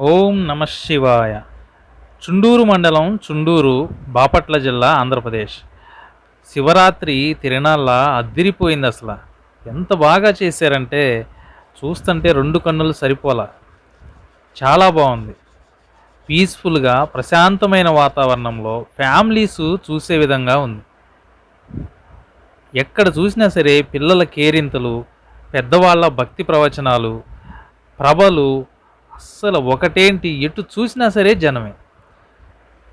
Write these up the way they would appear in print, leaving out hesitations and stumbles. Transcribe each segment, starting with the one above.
ఓం నమ శివాయ. చుండూరు మండలం, చుండూరు, బాపట్ల జిల్లా, ఆంధ్రప్రదేశ్. శివరాత్రి తిరునాళ్ళ అద్దిరిపోయింది అసలు. ఎంత బాగా చేశారంటే చూస్తుంటే రెండు కన్నులు సరిపోలా. చాలా బాగుంది. పీస్ఫుల్గా ప్రశాంతమైన వాతావరణంలో ఫ్యామిలీస్ చూసే విధంగా ఉంది. ఎక్కడ చూసినా సరే పిల్లల కేరింతలు, పెద్దవాళ్ళ భక్తి ప్రవచనాలు, ప్రభలు, అస్సలు ఒకటేంటి ఎటు చూసినా సరే జనమే.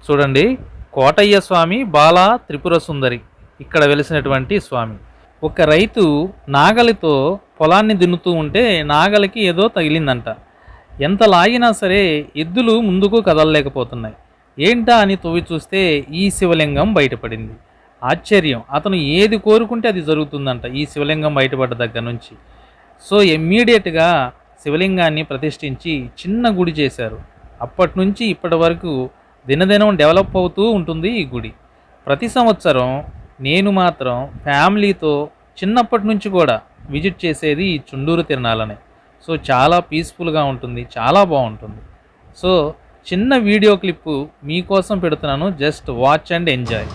చూడండి, కోటయ్య స్వామి, బాలా త్రిపుర సుందరి ఇక్కడ వెలిసినటువంటి స్వామి. ఒక రైతు నాగలితో పొలాన్ని దున్నుతూ ఉంటే నాగలికి ఏదో తగిలిందంట. ఎంత లాగినా సరే ఎద్దులు ముందుకు కదలలేకపోతున్నాయి. ఏంటా అని తవ్వి చూస్తే ఈ శివలింగం బయటపడింది. ఆశ్చర్యం, అతను ఏది కోరుకుంటే అది జరుగుతుందంట ఈ శివలింగం బయటపడ్డ దగ్గర నుంచి. సో ఇమ్మీడియట్గా శివలింగాన్ని ప్రతిష్ఠించి చిన్న గుడి చేశారు. అప్పటి నుంచి ఇప్పటి వరకు దినదినం డెవలప్ అవుతూ ఉంటుంది ఈ గుడి. ప్రతి సంవత్సరం నేను మాత్రం ఫ్యామిలీతో చిన్నప్పటి నుంచి కూడా విజిట్ చేసేది ఈ చుండూరు తిరునాళ్ళనే. సో చాలా పీస్ఫుల్గా ఉంటుంది, చాలా బాగుంటుంది. సో చిన్న వీడియో క్లిప్పు మీకోసం పెడుతున్నాను, జస్ట్ వాచ్ అండ్ ఎంజాయ్.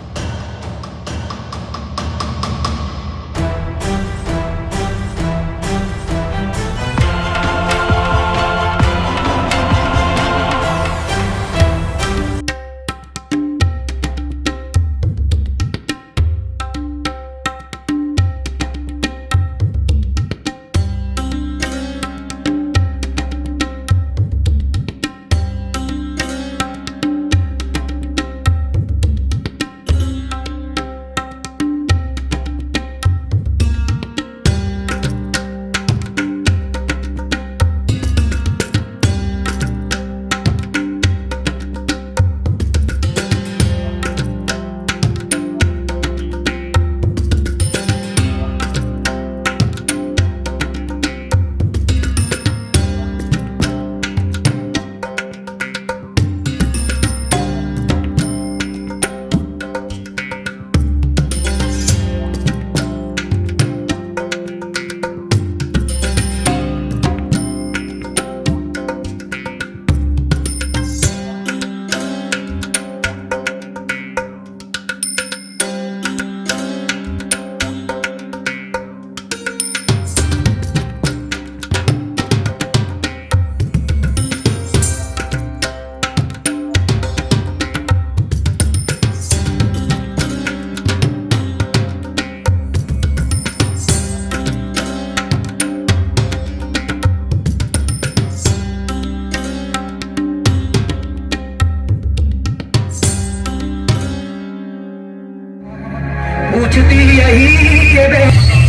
पूछती यही ये